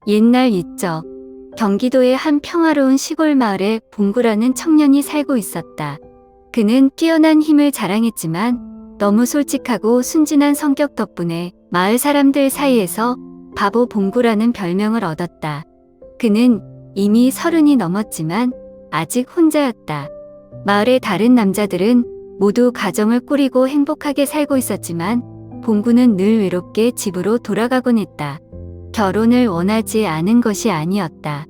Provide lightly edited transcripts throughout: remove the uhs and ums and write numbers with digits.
옛날 옛적 경기도의 한 평화로운 시골 마을에 봉구라는 청년이 살고 있었다. 그는 뛰어난 힘을 자랑했지만 너무 솔직하고 순진한 성격 덕분에 마을 사람들 사이에서 바보 봉구라는 별명을 얻었다. 그는 이미 30이 넘었지만 아직 혼자였다. 마을의 다른 남자들은 모두 가정을 꾸리고 행복하게 살고 있었지만 봉구는 늘 외롭게 집으로 돌아가곤 했다. 결혼을 원하지 않은 것이 아니었다.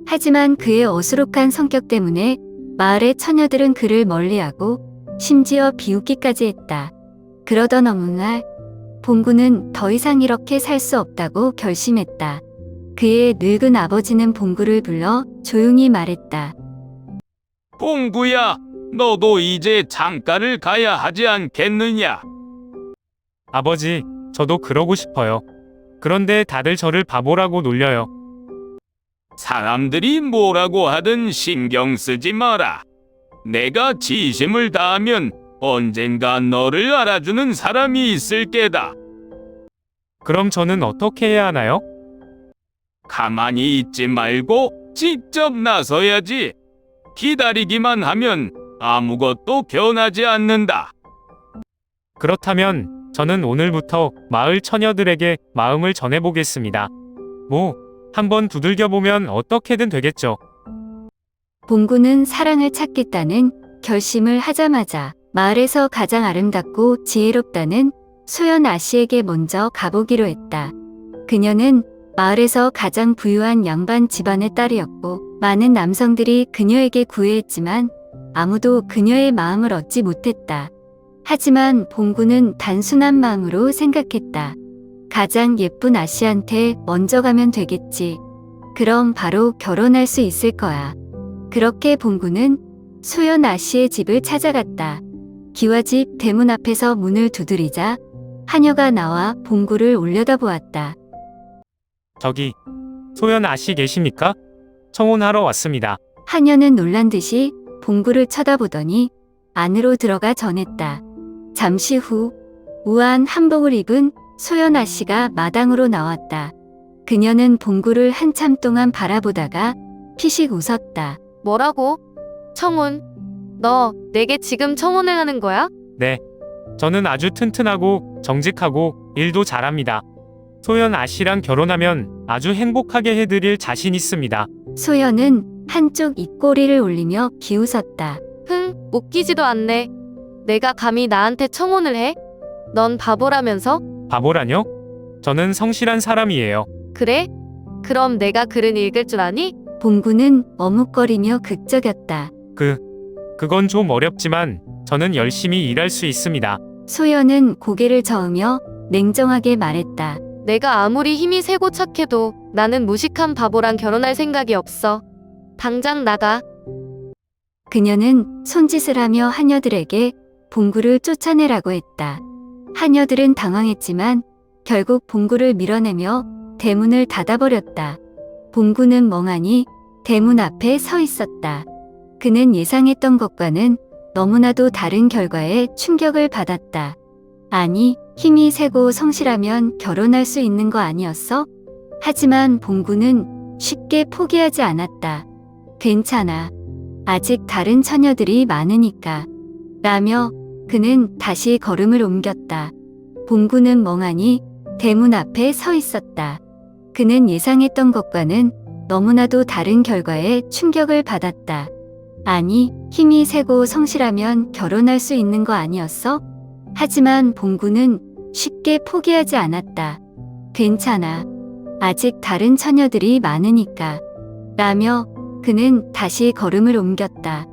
하지만 그의 어수룩한 성격 때문에 마을의 처녀들은 그를 멀리하고 심지어 비웃기까지 했다. 그러던 어느 날 봉구는 더 이상 이렇게 살 수 없다고 결심했다. 그의 늙은 아버지는 봉구를 불러 조용히 말했다. 봉구야, 너도 이제 장가를 가야 하지 않겠느냐? 아버지, 저도 그러고 싶어요. 그런데 다들 저를 바보라고 놀려요. 사람들이 뭐라고 하든 신경 쓰지 마라. 내가 진심을 다하면 언젠가 너를 알아주는 사람이 있을 게다. 그럼 저는 어떻게 해야 하나요? 가만히 있지 말고 직접 나서야지. 기다리기만 하면 아무것도 변하지 않는다. 그렇다면 저는 오늘부터 마을 처녀들에게 마음을 전해보겠습니다. 한번 두들겨보면 어떻게든 되겠죠. 봉구는 사랑을 찾겠다는 결심을 하자마자 마을에서 가장 아름답고 지혜롭다는 소연 아씨에게 먼저 가보기로 했다. 그녀는 마을에서 가장 부유한 양반 집안의 딸이었고 많은 남성들이 그녀에게 구애했지만 아무도 그녀의 마음을 얻지 못했다. 하지만 봉구는 단순한 마음으로 생각했다. 가장 예쁜 아씨한테 먼저 가면 되겠지. 그럼 바로 결혼할 수 있을 거야. 그렇게 봉구는 소연 아씨의 집을 찾아갔다. 기와집 대문 앞에서 문을 두드리자 하녀가 나와 봉구를 올려다보았다. 저기, 소연 아씨 계십니까? 청혼하러 왔습니다. 하녀는 놀란 듯이 봉구를 쳐다보더니 안으로 들어가 전했다. 잠시 후 우아한 한복을 입은 소연 아씨가 마당으로 나왔다. 그녀는 봉구를 한참 동안 바라보다가 피식 웃었다. 뭐라고? 청혼? 너 내게 지금 청혼을 하는 거야? 네. 저는 아주 튼튼하고 정직하고 일도 잘합니다. 소연 아씨랑 결혼하면 아주 행복하게 해드릴 자신 있습니다. 소연은 한쪽 입꼬리를 올리며 비웃었다. 웃기지도 않네. 내가 감히 나한테 청혼을 해? 넌 바보라면서? 바보라뇨? 저는 성실한 사람이에요. 그래? 그럼 내가 글은 읽을 줄 아니? 봉구는 머뭇거리며 극적였다. 그건 좀 어렵지만 저는 열심히 일할 수 있습니다. 소연은 고개를 저으며 냉정하게 말했다. 내가 아무리 힘이 세고 착해도 나는 무식한 바보랑 결혼할 생각이 없어. 당장 나가. 그녀는 손짓을 하며 하녀들에게 봉구를 쫓아내라고 했다. 하녀들은 당황했지만 결국 봉구를 밀어내며 대문을 닫아버렸다. 봉구는 멍하니 대문 앞에 서 있었다. 그는 예상했던 것과는 너무나도 다른 결과에 충격을 받았다. 아니, 힘이 세고 성실하면 결혼할 수 있는 거 아니었어? 하지만 봉구는 쉽게 포기하지 않았다. 괜찮아. 아직 다른 처녀들이 많으니까. 라며 그는 다시 걸음을 옮겼다. 봉구는 멍하니 대문 앞에 서 있었다. 그는 예상했던 것과는 너무나도 다른 결과에 충격을 받았다. 아니, 힘이 세고 성실하면 결혼할 수 있는 거 아니었어? 하지만 봉구는 쉽게 포기하지 않았다. 괜찮아. 아직 다른 처녀들이 많으니까. 라며 그는 다시 걸음을 옮겼다.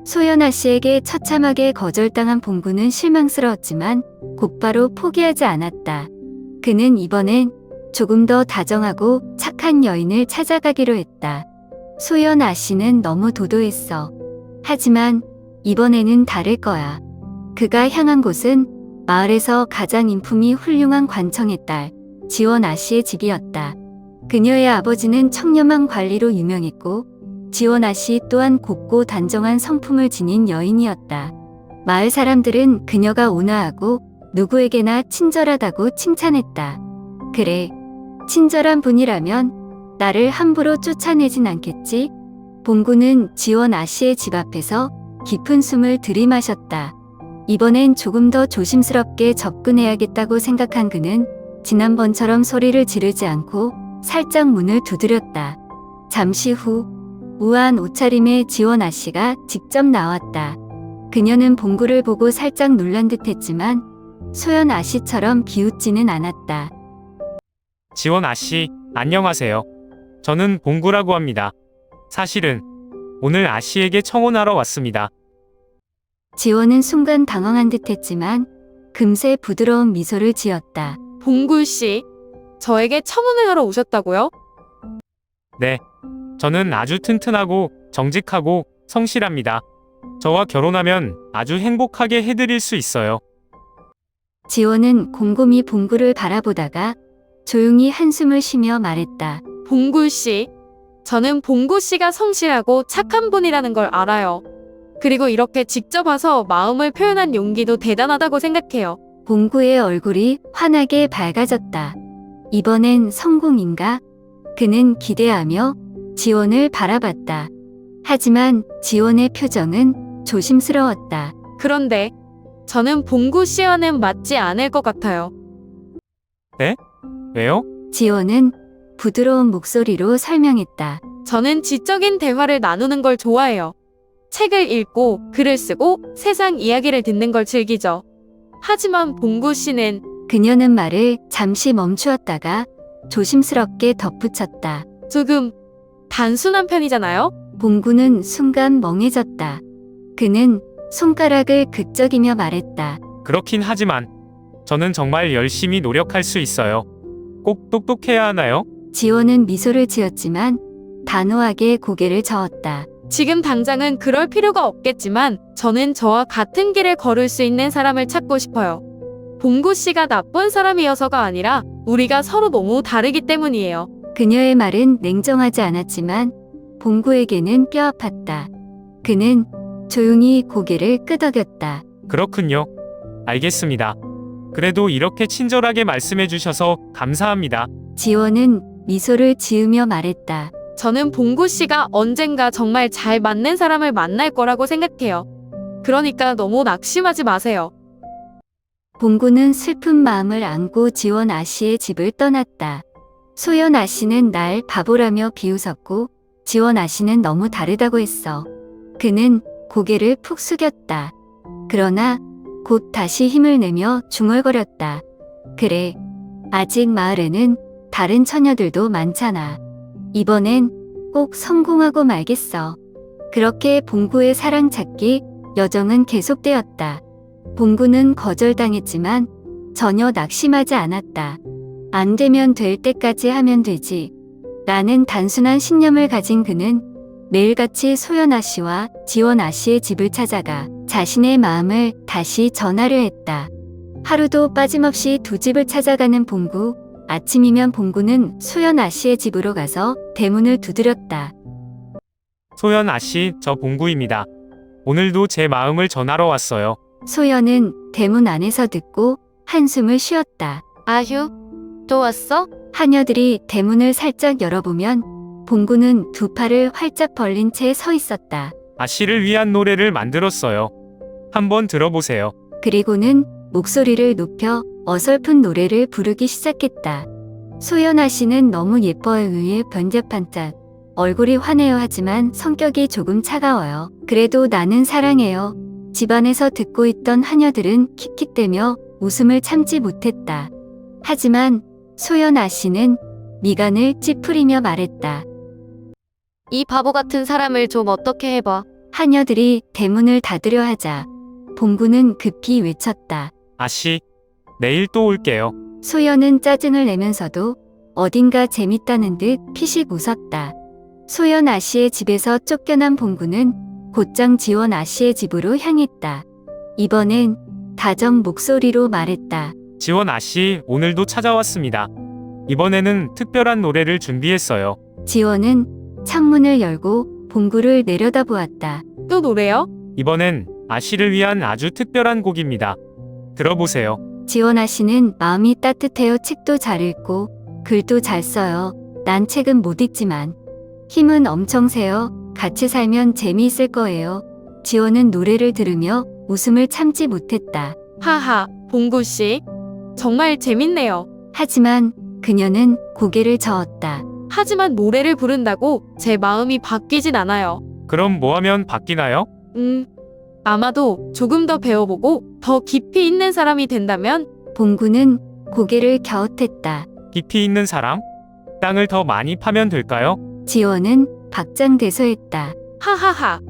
소연아 씨에게 처참하게 거절당한 봉구는 실망스러웠지만 곧바로 포기하지 않았다. 그는 이번엔 조금 더 다정하고 착한 여인을 찾아가기로 했다. 소연아 씨는 너무 도도했어. 하지만 이번에는 다를 거야. 그가 향한 곳은 마을에서 가장 인품이 훌륭한 관청의 딸, 지원 아씨의 집이었다. 그녀의 아버지는 청렴한 관리로 유명했고 지원 아씨 또한 곱고 단정한 성품을 지닌 여인이었다. 마을 사람들은 그녀가 온화하고 누구에게나 친절하다고 칭찬했다. 그래, 친절한 분이라면 나를 함부로 쫓아내진 않겠지? 봉구는 지원 아씨의 집 앞에서 깊은 숨을 들이마셨다. 이번엔 조금 더 조심스럽게 접근해야겠다고 생각한 그는 지난번처럼 소리를 지르지 않고 살짝 문을 두드렸다. 잠시 후 우아한 옷차림의 지원 아씨가 직접 나왔다. 그녀는 봉구를 보고 살짝 놀란 듯했지만 소연 아씨처럼 비웃지는 않았다. 지원 아씨, 안녕하세요. 저는 봉구라고 합니다. 사실은 오늘 아씨에게 청혼하러 왔습니다. 지원은 순간 당황한 듯했지만 금세 부드러운 미소를 지었다. 봉구 씨, 저에게 청혼을 하러 오셨다고요? 네. 저는 아주 튼튼하고 정직하고 성실합니다. 저와 결혼하면 아주 행복하게 해드릴 수 있어요. 지원은 곰곰이 봉구를 바라보다가 조용히 한숨을 쉬며 말했다. 봉구 씨, 저는 봉구 씨가 성실하고 착한 분이라는 걸 알아요. 그리고 이렇게 직접 와서 마음을 표현한 용기도 대단하다고 생각해요. 봉구의 얼굴이 환하게 밝아졌다. 이번엔 성공인가? 그는 기대하며 지원을 바라봤다. 하지만 지원의 표정은 조심스러웠다. 그런데 저는 봉구 씨와는 맞지 않을 것 같아요. 왜요? 지원은 부드러운 목소리로 설명했다. 저는 지적인 대화를 나누는 걸 좋아해요. 책을 읽고 글을 쓰고 세상 이야기를 듣는 걸 즐기죠. 하지만 봉구 씨는 그녀는 말을 잠시 멈추었다가 조심스럽게 덧붙였다. 조금 단순한 편이잖아요? 봉구는 순간 멍해졌다. 그는 손가락을 극적이며 말했다. 그렇긴 하지만 저는 정말 열심히 노력할 수 있어요. 꼭 똑똑해야 하나요? 지원은 미소를 지었지만 단호하게 고개를 저었다. 지금 당장은 그럴 필요가 없겠지만 저는 저와 같은 길을 걸을 수 있는 사람을 찾고 싶어요. 봉구 씨가 나쁜 사람이어서가 아니라 우리가 서로 너무 다르기 때문이에요. 그녀의 말은 냉정하지 않았지만 봉구에게는 뼈아팠다. 그는 조용히 고개를 끄덕였다. 그렇군요. 알겠습니다. 그래도 이렇게 친절하게 말씀해 주셔서 감사합니다. 지원은 미소를 지으며 말했다. 저는 봉구 씨가 언젠가 정말 잘 맞는 사람을 만날 거라고 생각해요. 그러니까 너무 낙심하지 마세요. 봉구는 슬픈 마음을 안고 지원 아씨의 집을 떠났다. 소연 아씨는 날 바보라며 비웃었고 지원 아씨는 너무 다르다고 했어. 그는 고개를 푹 숙였다. 그러나 곧 다시 힘을 내며 중얼거렸다. 그래, 아직 마을에는 다른 처녀들도 많잖아. 이번엔 꼭 성공하고 말겠어. 그렇게 봉구의 사랑 찾기 여정은 계속되었다. 봉구는 거절당했지만 전혀 낙심하지 않았다. 안 되면 될 때까지 하면 되지. 라는 단순한 신념을 가진 그는 매일같이 소연 아씨와 지원 아씨의 집을 찾아가 자신의 마음을 다시 전하려 했다. 하루도 빠짐없이 두 집을 찾아가는 봉구. 아침이면 봉구는 소연 아씨의 집으로 가서 대문을 두드렸다. 소연 아씨, 저 봉구입니다. 오늘도 제 마음을 전하러 왔어요. 소연은 대문 안에서 듣고 한숨을 쉬었다. 아휴, 또 왔어? 하녀들이 대문을 살짝 열어보면 봉구는 두 팔을 활짝 벌린 채 서 있었다. 아씨를 위한 노래를 만들었어요. 한번 들어보세요. 그리고는 목소리를 높여 어설픈 노래를 부르기 시작했다. 소연아 씨는 너무 예뻐에 의해 번쩍반짝. 얼굴이 환해요 하지만 성격이 조금 차가워요. 그래도 나는 사랑해요. 집안에서 듣고 있던 하녀들은 킥킥대며 웃음을 참지 못했다. 하지만 소연아 씨는 미간을 찌푸리며 말했다. 이 바보 같은 사람을 좀 어떻게 해봐. 하녀들이 대문을 닫으려 하자 봉구는 급히 외쳤다. 아씨, 내일 또 올게요. 소연은 짜증을 내면서도 어딘가 재밌다는 듯 피식 웃었다. 소연 아씨의 집에서 쫓겨난 봉구는 곧장 지원 아씨의 집으로 향했다. 이번엔 다정 목소리로 말했다. 지원 아씨, 오늘도 찾아왔습니다. 이번에는 특별한 노래를 준비했어요. 지원은 창문을 열고 봉구를 내려다보았다. 또 노래요? 이번엔 아씨를 위한 아주 특별한 곡입니다. 들어보세요. 지원 아씨는 마음이 따뜻해요. 책도 잘 읽고 글도 잘 써요. 난 책은 못 읽지만 힘은 엄청 세요. 같이 살면 재미있을 거예요. 지원은 노래를 들으며 웃음을 참지 못했다. 하하, 봉구 씨. 정말 재밌네요. 하지만 그녀는 고개를 저었다. 하지만 노래를 부른다고 제 마음이 바뀌진 않아요. 그럼 뭐 하면 바뀌나요? 아마도 조금 더 배워보고 더 깊이 있는 사람이 된다면 봉구는 고개를 갸웃했다. 깊이 있는 사람? 땅을 더 많이 파면 될까요? 지원은 박장대소했다. 하하하.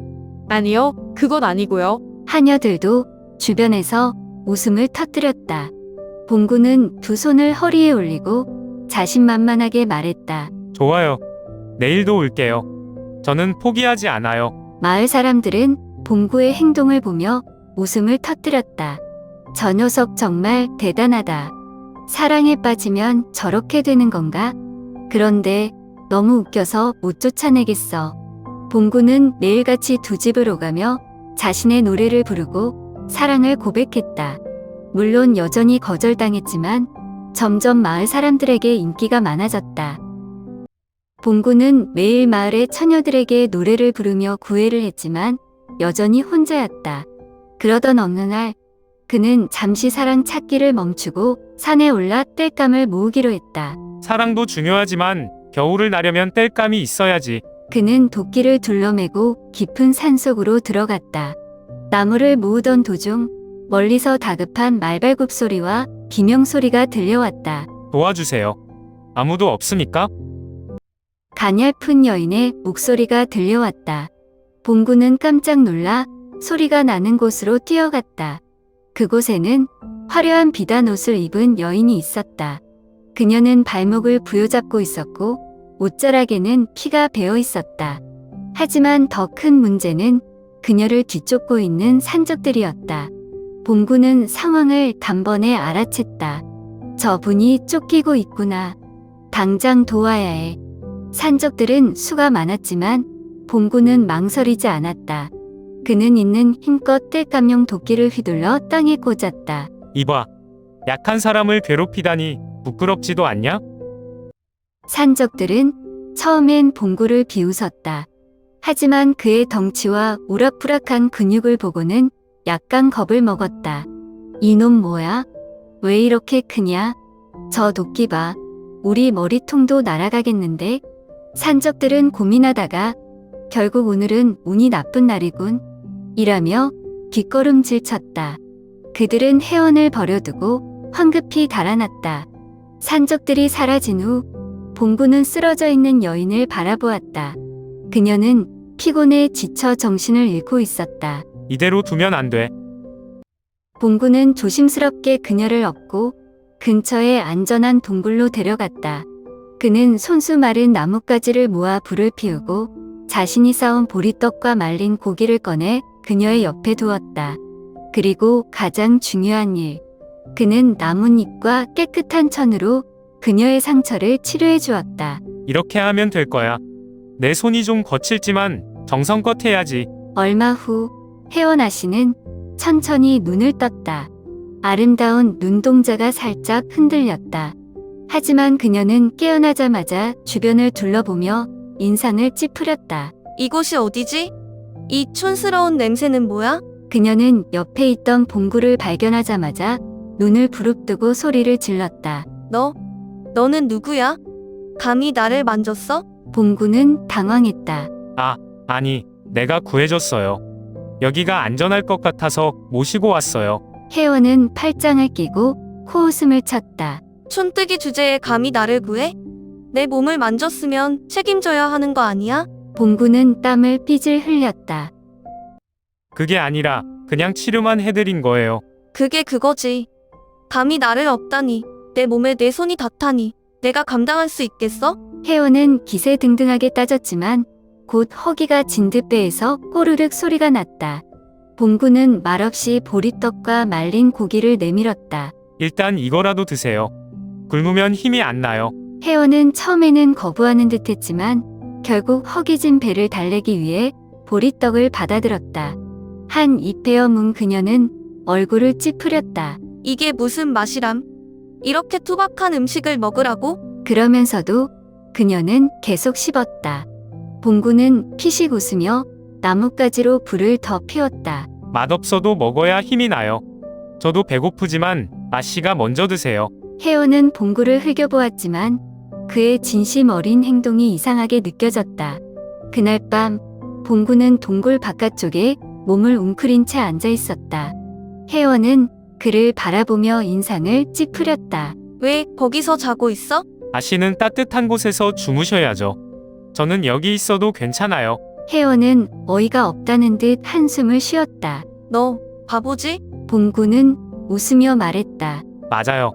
아니요, 그건 아니고요. 하녀들도 주변에서 웃음을 터뜨렸다. 봉구는 두 손을 허리에 올리고 자신만만하게 말했다. 좋아요. 내일도 올게요. 저는 포기하지 않아요. 마을 사람들은 봉구의 행동을 보며 웃음을 터뜨렸다. 저 녀석 정말 대단하다. 사랑에 빠지면 저렇게 되는 건가? 그런데 너무 웃겨서 못 쫓아내겠어. 봉구는 매일같이 두 집을 오가며 자신의 노래를 부르고 사랑을 고백했다. 물론 여전히 거절당했지만 점점 마을 사람들에게 인기가 많아졌다. 봉구는 매일 마을의 처녀들에게 노래를 부르며 구애를 했지만 여전히 혼자였다. 그러던 어느 날 그는 잠시 사랑 찾기를 멈추고 산에 올라 땔감을 모으기로 했다. 사랑도 중요하지만 겨울을 나려면 땔감이 있어야지. 그는 도끼를 둘러매고 깊은 산속으로 들어갔다. 나무를 모으던 도중 멀리서 다급한 말발굽 소리와 비명 소리가 들려왔다. 도와주세요. 아무도 없습니까? 가냘픈 여인의 목소리가 들려왔다. 봉구는 깜짝 놀라 소리가 나는 곳으로 뛰어갔다. 그곳에는 화려한 비단 옷을 입은 여인이 있었다. 그녀는 발목을 부여잡고 있었고 옷자락에는 피가 배어 있었다. 하지만 더 큰 문제는 그녀를 뒤쫓고 있는 산적들이었다. 봉구는 상황을 단번에 알아챘다. 저분이 쫓기고 있구나. 당장 도와야 해. 산적들은 수가 많았지만 봉구는 망설이지 않았다. 그는 있는 힘껏 땔감용 도끼를 휘둘러 땅에 꽂았다. 이봐. 약한 사람을 괴롭히다니 부끄럽지도 않냐? 산적들은 처음엔 봉구를 비웃었다. 하지만 그의 덩치와 우락부락한 근육을 보고는 약간 겁을 먹었다. 이놈 뭐야? 왜 이렇게 크냐? 저 도끼 봐. 우리 머리통도 날아가겠는데? 산적들은 고민하다가 결국 오늘은 운이 나쁜 날이군. 이라며 뒷걸음질 쳤다. 그들은 해원을 버려두고 황급히 달아났다. 산적들이 사라진 후 봉구는 쓰러져 있는 여인을 바라보았다. 그녀는 피곤에 지쳐 정신을 잃고 있었다. 이대로 두면 안 돼. 봉구는 조심스럽게 그녀를 업고 근처의 안전한 동굴로 데려갔다. 그는 손수 마른 나뭇가지를 모아 불을 피우고 자신이 쌓은 보리떡과 말린 고기를 꺼내 그녀의 옆에 두었다. 그리고 가장 중요한 일. 그는 나뭇잎과 깨끗한 천으로 그녀의 상처를 치료해 주었다. 이렇게 하면 될 거야. 내 손이 좀 거칠지만 정성껏 해야지. 얼마 후 혜원 아씨는 천천히 눈을 떴다. 아름다운 눈동자가 살짝 흔들렸다. 하지만 그녀는 깨어나자마자 주변을 둘러보며 인상을 찌푸렸다. 이곳이 어디지? 이 촌스러운 냄새는 뭐야? 그녀는 옆에 있던 봉구를 발견하자마자 눈을 부릅뜨고 소리를 질렀다. 너는 누구야? 감히 나를 만졌어? 봉구는 당황했다. 아니, 내가 구해줬어요. 여기가 안전할 것 같아서 모시고 왔어요. 혜원은 팔짱을 끼고 코웃음을 쳤다. 촌뜨기 주제에 감히 나를 구해? 내 몸을 만졌으면 책임져야 하는 거 아니야? 봉구는 땀을 삐질 흘렸다. 그게 아니라 그냥 치료만 해드린 거예요. 그게 그거지. 감히 나를 업다니. 내 몸에 내 손이 닿다니. 내가 감당할 수 있겠어? 혜원은 기세등등하게 따졌지만 곧 허기가 진듯 배에서 꼬르륵 소리가 났다. 봉구는 말없이 보리떡과 말린 고기를 내밀었다. 일단 이거라도 드세요. 굶으면 힘이 안 나요. 혜원은 처음에는 거부하는 듯했지만 결국 허기진 배를 달래기 위해 보리떡을 받아들었다. 한 입에 문 그녀는 얼굴을 찌푸렸다. 이게 무슨 맛이람? 이렇게 투박한 음식을 먹으라고? 그러면서도 그녀는 계속 씹었다. 봉구는 피식 웃으며 나뭇가지로 불을 더 피웠다. 맛없어도 먹어야 힘이 나요. 저도 배고프지만 아씨가 먼저 드세요. 혜원은 봉구를 흘겨보았지만 그의 진심 어린 행동이 이상하게 느껴졌다. 그날 밤 봉구는 동굴 바깥쪽에 몸을 웅크린 채 앉아 있었다. 혜원은 그를 바라보며 인상을 찌푸렸다. 왜 거기서 자고 있어? 아씨는 따뜻한 곳에서 주무셔야죠. 저는 여기 있어도 괜찮아요. 혜원은 어이가 없다는 듯 한숨을 쉬었다. 너 바보지? 봉구는 웃으며 말했다. 맞아요.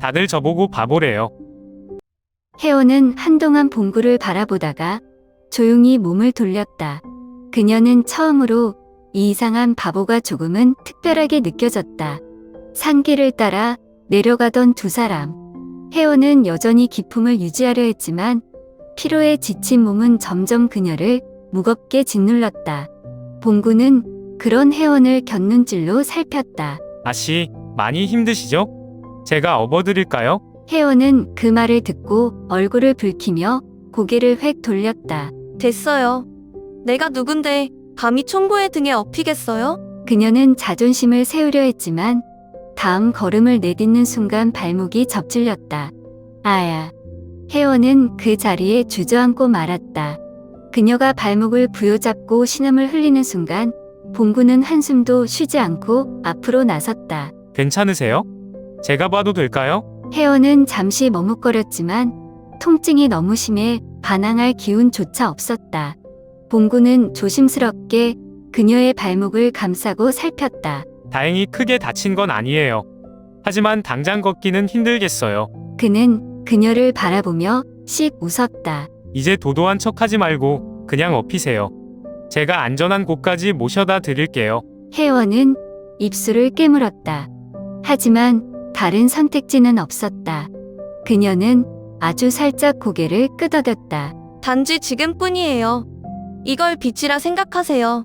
다들 저보고 바보래요. 혜원은 한동안 봉구를 바라보다가 조용히 몸을 돌렸다. 그녀는 처음으로 이 이상한 바보가 조금은 특별하게 느껴졌다. 산길을 따라 내려가던 두 사람. 혜원은 여전히 기품을 유지하려 했지만 피로에 지친 몸은 점점 그녀를 무겁게 짓눌렀다. 봉구는 그런 혜원을 곁눈질로 살폈다. 아씨, 많이 힘드시죠? 제가 업어드릴까요? 혜원은 그 말을 듣고 얼굴을 붉히며 고개를 획 돌렸다. 됐어요. 내가 누군데 감히 총구의 등에 업히겠어요? 그녀는 자존심을 세우려 했지만 다음 걸음을 내딛는 순간 발목이 접질렸다. 아야. 혜원은 그 자리에 주저앉고 말았다. 그녀가 발목을 부여잡고 신음을 흘리는 순간 봉구는 한숨도 쉬지 않고 앞으로 나섰다. 괜찮으세요? 제가 봐도 될까요? 혜원은 잠시 머뭇거렸지만 통증이 너무 심해 반항할 기운조차 없었다. 봉구는 조심스럽게 그녀의 발목을 감싸고 살폈다. 다행히 크게 다친 건 아니에요. 하지만 당장 걷기는 힘들겠어요. 그는 그녀를 바라보며 씩 웃었다. 이제 도도한 척하지 말고 그냥 업히세요. 제가 안전한 곳까지 모셔다 드릴게요. 혜원은 입술을 깨물었다. 하지만 다른 선택지는 없었다. 그녀는 아주 살짝 고개를 끄덕였다. 단지 지금뿐이에요. 이걸 빚이라 생각하세요.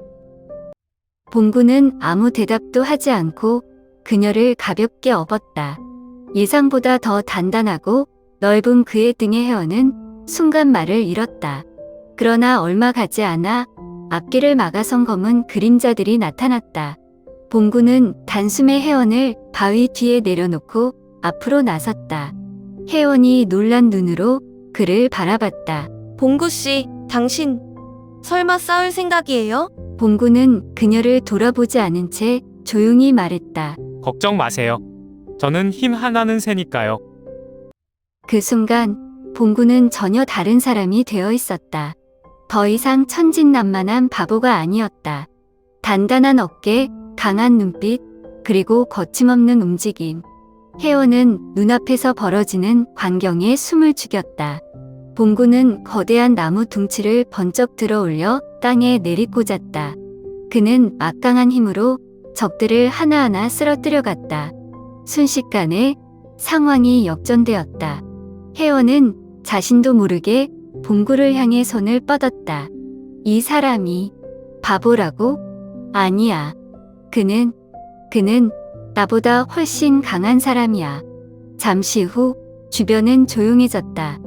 봉구는 아무 대답도 하지 않고 그녀를 가볍게 업었다. 예상보다 더 단단하고 넓은 그의 등의 혜원은 순간 말을 잃었다. 그러나 얼마 가지 않아 앞길을 막아선 검은 그림자들이 나타났다. 봉구는 단숨에 혜원을 바위 뒤에 내려놓고 앞으로 나섰다. 혜원이 놀란 눈으로 그를 바라봤다. 봉구 씨, 당신 설마 싸울 생각이에요? 봉구는 그녀를 돌아보지 않은 채 조용히 말했다. 걱정 마세요. 저는 힘 하나는 새니까요. 그 순간 봉구는 전혀 다른 사람이 되어 있었다. 더 이상 천진난만한 바보가 아니었다. 단단한 어깨, 강한 눈빛, 그리고 거침없는 움직임. 혜원은 눈앞에서 벌어지는 광경에 숨을 죽였다. 봉구는 거대한 나무 둥치를 번쩍 들어 올려 땅에 내리꽂았다. 그는 막강한 힘으로 적들을 하나하나 쓰러뜨려 갔다. 순식간에 상황이 역전되었다. 혜원은 자신도 모르게 봉구를 향해 손을 뻗었다. 이 사람이 바보라고? 아니야. 그는 나보다 훨씬 강한 사람이야. 잠시 후 주변은 조용해졌다.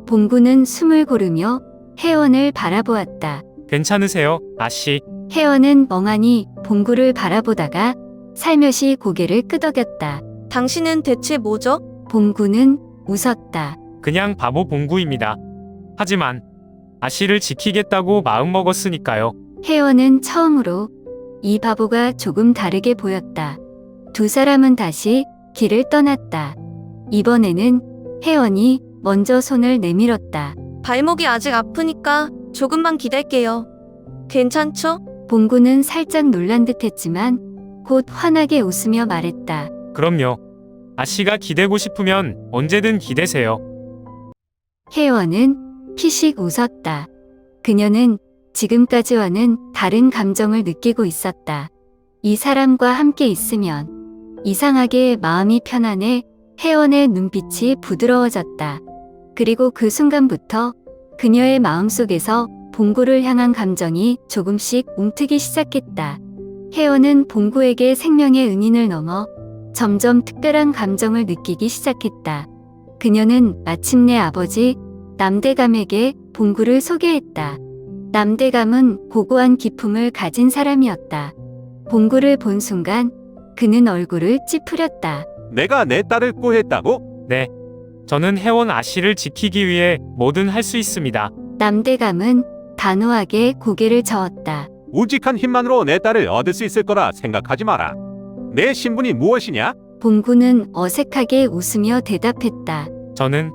봉구는 숨을 고르며 혜원을 바라보았다. 괜찮으세요, 아씨? 혜원은 멍하니 봉구를 바라보다가 살며시 고개를 끄덕였다. 당신은 대체 뭐죠? 봉구는 웃었다. 그냥 바보 봉구입니다. 하지만 아씨를 지키겠다고 마음먹었으니까요. 혜원은 처음으로 이 바보가 조금 다르게 보였다. 두 사람은 다시 길을 떠났다. 이번에는 혜원이 먼저 손을 내밀었다. 발목이 아직 아프니까 조금만 기댈게요. 괜찮죠? 봉구는 살짝 놀란 듯 했지만 곧 환하게 웃으며 말했다. 그럼요. 아씨가 기대고 싶으면 언제든 기대세요. 혜원은 피식 웃었다. 그녀는 지금까지와는 다른 감정을 느끼고 있었다. 이 사람과 함께 있으면 이상하게 마음이 편안해 혜원의 눈빛이 부드러워졌다. 그리고 그 순간부터 그녀의 마음속에서 봉구를 향한 감정이 조금씩 움트기 시작했다. 혜원은 봉구에게 생명의 은인을 넘어 점점 특별한 감정을 느끼기 시작했다. 그녀는 마침내 아버지 남대감에게 봉구를 소개했다. 남대감은 고고한 기품을 가진 사람이었다. 봉구를 본 순간 그는 얼굴을 찌푸렸다. 내가 내 딸을 꼬했다고? 네. 저는 혜원 아씨를 지키기 위해 뭐든 할 수 있습니다. 남대감은 단호하게 고개를 저었다. 우직한 힘만으로 내 딸을 얻을 수 있을 거라 생각하지 마라. 내 신분이 무엇이냐? 봉구는 어색하게 웃으며 대답했다. 저는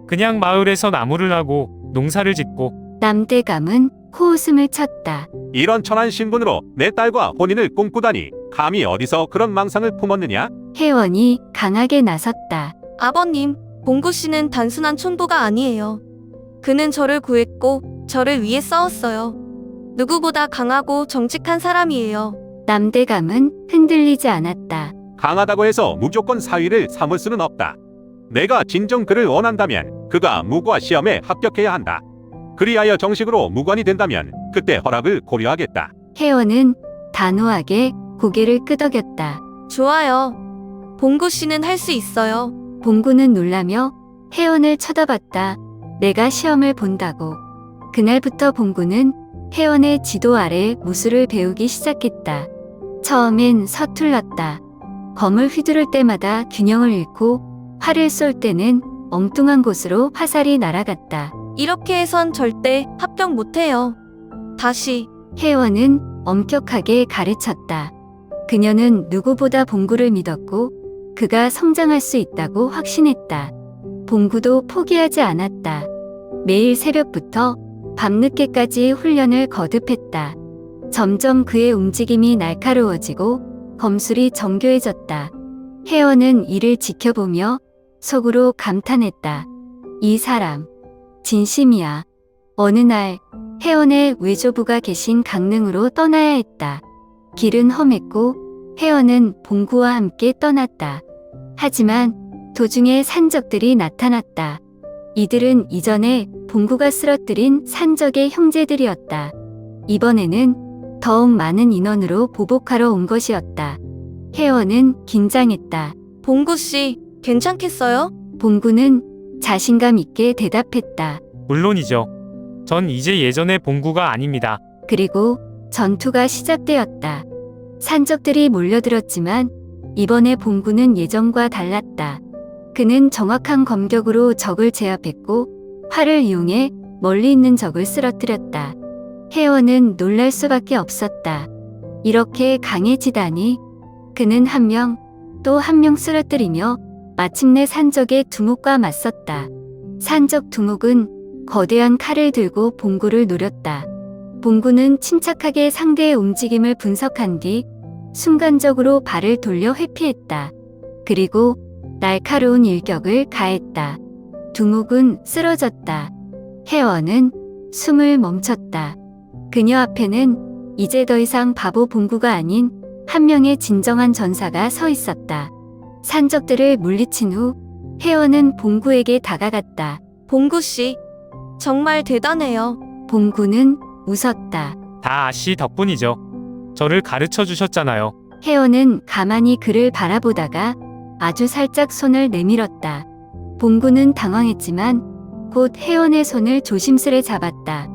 그냥 마을에서 나무를 하고 농사를 짓고 남대감은 코웃음을 쳤다. 이런 천한 신분으로 내 딸과 혼인을 꿈꾸다니 감히 어디서 그런 망상을 품었느냐? 혜원이 강하게 나섰다. 아버님, 봉구 씨는 단순한 촌부가 아니에요. 그는 저를 구했고 저를 위해 싸웠어요. 누구보다 강하고 정직한 사람이에요. 남대감은 흔들리지 않았다. 강하다고 해서 무조건 사위를 삼을 수는 없다. 내가 진정 그를 원한다면 그가 무과 시험에 합격해야 한다. 그리하여 정식으로 무관이 된다면 그때 허락을 고려하겠다. 혜원은 단호하게 고개를 끄덕였다. 좋아요. 봉구 씨는 할 수 있어요. 봉구는 놀라며 혜원을 쳐다봤다. 내가 시험을 본다고. 그날부터 봉구는 혜원의 지도 아래 무술을 배우기 시작했다. 처음엔 서툴렀다. 검을 휘두를 때마다 균형을 잃고 활을 쏠 때는 엉뚱한 곳으로 화살이 날아갔다. 이렇게 해선 절대 합격 못해요. 다시. 혜원은 엄격하게 가르쳤다. 그녀는 누구보다 봉구를 믿었고 그가 성장할 수 있다고 확신했다. 봉구도 포기하지 않았다. 매일 새벽부터 밤늦게까지 훈련을 거듭했다. 점점 그의 움직임이 날카로워지고 검술이 정교해졌다. 혜원은 이를 지켜보며 속으로 감탄했다. 이 사람, 진심이야. 어느 날 혜원의 외조부가 계신 강릉으로 떠나야 했다. 길은 험했고 혜원은 봉구와 함께 떠났다. 하지만 도중에 산적들이 나타났다. 이들은 이전에 봉구가 쓰러뜨린 산적의 형제들이었다. 이번에는 더욱 많은 인원으로 보복하러 온 것이었다. 혜원은 긴장했다. 봉구 씨, 괜찮겠어요? 봉구는 자신감 있게 대답했다. 물론이죠. 전 이제 예전의 봉구가 아닙니다. 그리고 전투가 시작되었다. 산적들이 몰려들었지만 이번에 봉구는 예전과 달랐다. 그는 정확한 검격으로 적을 제압했고 활을 이용해 멀리 있는 적을 쓰러뜨렸다. 혜원은 놀랄 수밖에 없었다. 이렇게 강해지다니. 그는 한 명, 또 한 명 쓰러뜨리며 마침내 산적의 두목과 맞섰다. 산적 두목은 거대한 칼을 들고 봉구를 노렸다. 봉구는 침착하게 상대의 움직임을 분석한 뒤 순간적으로 발을 돌려 회피했다. 그리고 날카로운 일격을 가했다. 두목은 쓰러졌다. 혜원은 숨을 멈췄다. 그녀 앞에는 이제 더 이상 바보 봉구가 아닌 한 명의 진정한 전사가 서 있었다. 산적들을 물리친 후 혜원은 봉구에게 다가갔다. 봉구 씨, 정말 대단해요. 봉구는 웃었다. 다 아씨 덕분이죠. 저를 가르쳐 주셨잖아요. 혜원은 가만히 그를 바라보다가 아주 살짝 손을 내밀었다. 봉구는 당황했지만 곧 혜원의 손을 조심스레 잡았다.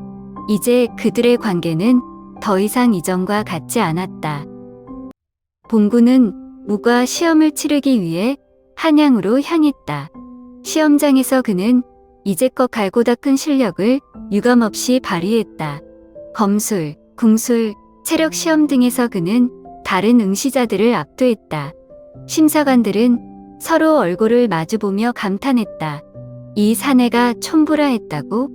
이제 그들의 관계는 더 이상 이전과 같지 않았다. 봉구는 무과 시험을 치르기 위해 한양으로 향했다. 시험장에서 그는 이제껏 갈고 닦은 실력을 유감없이 발휘했다. 검술, 궁술, 체력 시험 등에서 그는 다른 응시자들을 압도했다. 심사관들은 서로 얼굴을 마주보며 감탄했다. 이 사내가 촌부라 했다고?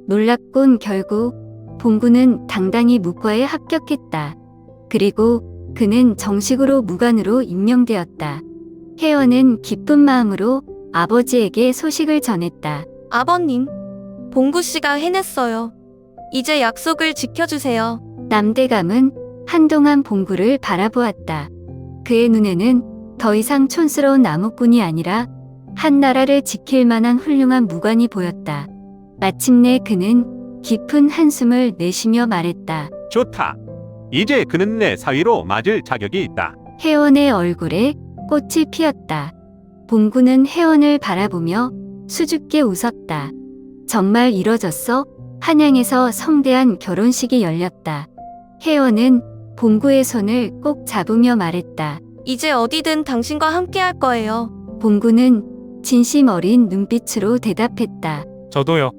놀랍군. 결국 봉구는 당당히 무과에 합격했다. 그리고 그는 정식으로 무관으로 임명되었다. 혜원은 기쁜 마음으로 아버지에게 소식을 전했다. 아버님, 봉구 씨가 해냈어요. 이제 약속을 지켜주세요. 남대감은 한동안 봉구를 바라보았다. 그의 눈에는 더 이상 촌스러운 나무꾼이 아니라 한 나라를 지킬 만한 훌륭한 무관이 보였다. 마침내 그는 깊은 한숨을 내쉬며 말했다. 좋다. 이제 그는 내 사위로 맞을 자격이 있다. 혜원의 얼굴에 꽃이 피었다. 봉구는 혜원을 바라보며 수줍게 웃었다. 정말 이뤄졌어? 한양에서 성대한 결혼식이 열렸다. 혜원은 봉구의 손을 꼭 잡으며 말했다. 이제 어디든 당신과 함께 할 거예요. 봉구는 진심 어린 눈빛으로 대답했다. 저도요.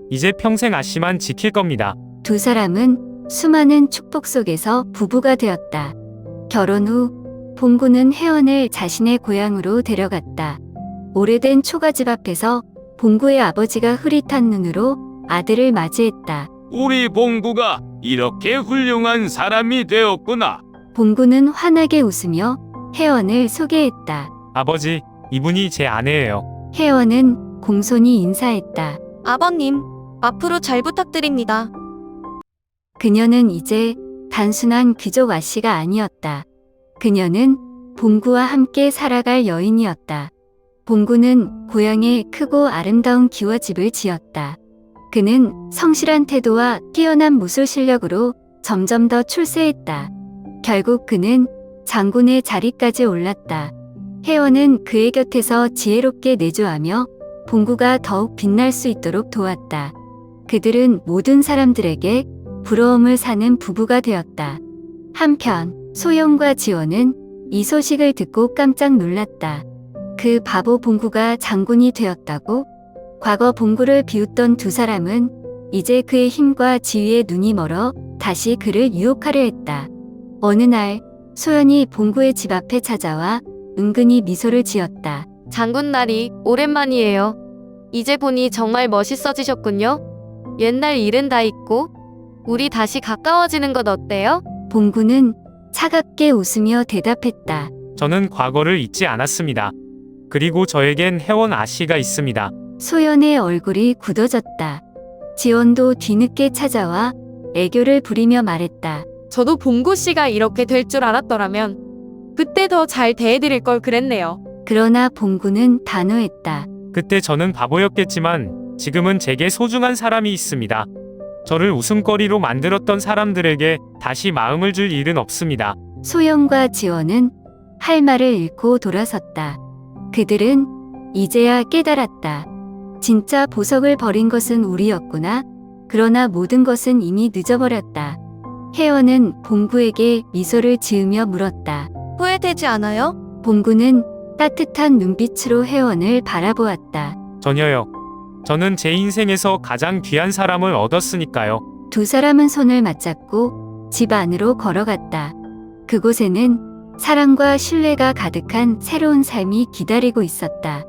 이제 평생 아씨만 지킬 겁니다. 두 사람은 수많은 축복 속에서 부부가 되었다. 결혼 후 봉구는 혜원을 자신의 고향으로 데려갔다. 오래된 초가집 앞에서 봉구의 아버지가 흐릿한 눈으로 아들을 맞이했다. 우리 봉구가 이렇게 훌륭한 사람이 되었구나. 봉구는 환하게 웃으며 혜원을 소개했다. 아버지, 이분이 제 아내예요. 혜원은 공손히 인사했다. 아버님, 앞으로 잘 부탁드립니다. 그녀는 이제 단순한 귀족 아씨가 아니었다. 그녀는 봉구와 함께 살아갈 여인이었다. 봉구는 고향에 크고 아름다운 기와집을 지었다. 그는 성실한 태도와 뛰어난 무술 실력으로 점점 더 출세했다. 결국 그는 장군의 자리까지 올랐다. 혜원은 그의 곁에서 지혜롭게 내조하며 봉구가 더욱 빛날 수 있도록 도왔다. 그들은 모든 사람들에게 부러움을 사는 부부가 되었다. 한편 소영과 지원은 이 소식을 듣고 깜짝 놀랐다. 그 바보 봉구가 장군이 되었다고? 과거 봉구를 비웃던 두 사람은 이제 그의 힘과 지위에 눈이 멀어 다시 그를 유혹하려 했다. 어느 날 소연이 봉구의 집 앞에 찾아와 은근히 미소를 지었다. 장군날이 오랜만이에요. 이제 보니 정말 멋있어지셨군요. 옛날 일은 다 잊고 우리 다시 가까워지는 것 어때요? 봉구는 차갑게 웃으며 대답했다. 저는 과거를 잊지 않았습니다. 그리고 저에겐 혜원 아씨가 있습니다. 소연의 얼굴이 굳어졌다. 지원도 뒤늦게 찾아와 애교를 부리며 말했다. 저도 봉구 씨가 이렇게 될 줄 알았더라면 그때 더 잘 대해드릴 걸 그랬네요. 그러나 봉구는 단호했다. 그때 저는 바보였겠지만 지금은 제게 소중한 사람이 있습니다. 저를 웃음거리로 만들었던 사람들에게 다시 마음을 줄 일은 없습니다. 소영과 지원은 할 말을 잃고 돌아섰다. 그들은 이제야 깨달았다. 진짜 보석을 버린 것은 우리였구나. 그러나 모든 것은 이미 늦어버렸다. 혜원은 봉구에게 미소를 지으며 물었다. 후회되지 않아요? 봉구는 따뜻한 눈빛으로 혜원을 바라보았다. 전혀요. 저는 제 인생에서 가장 귀한 사람을 얻었으니까요. 두 사람은 손을 맞잡고 집 안으로 걸어갔다. 그곳에는 사랑과 신뢰가 가득한 새로운 삶이 기다리고 있었다.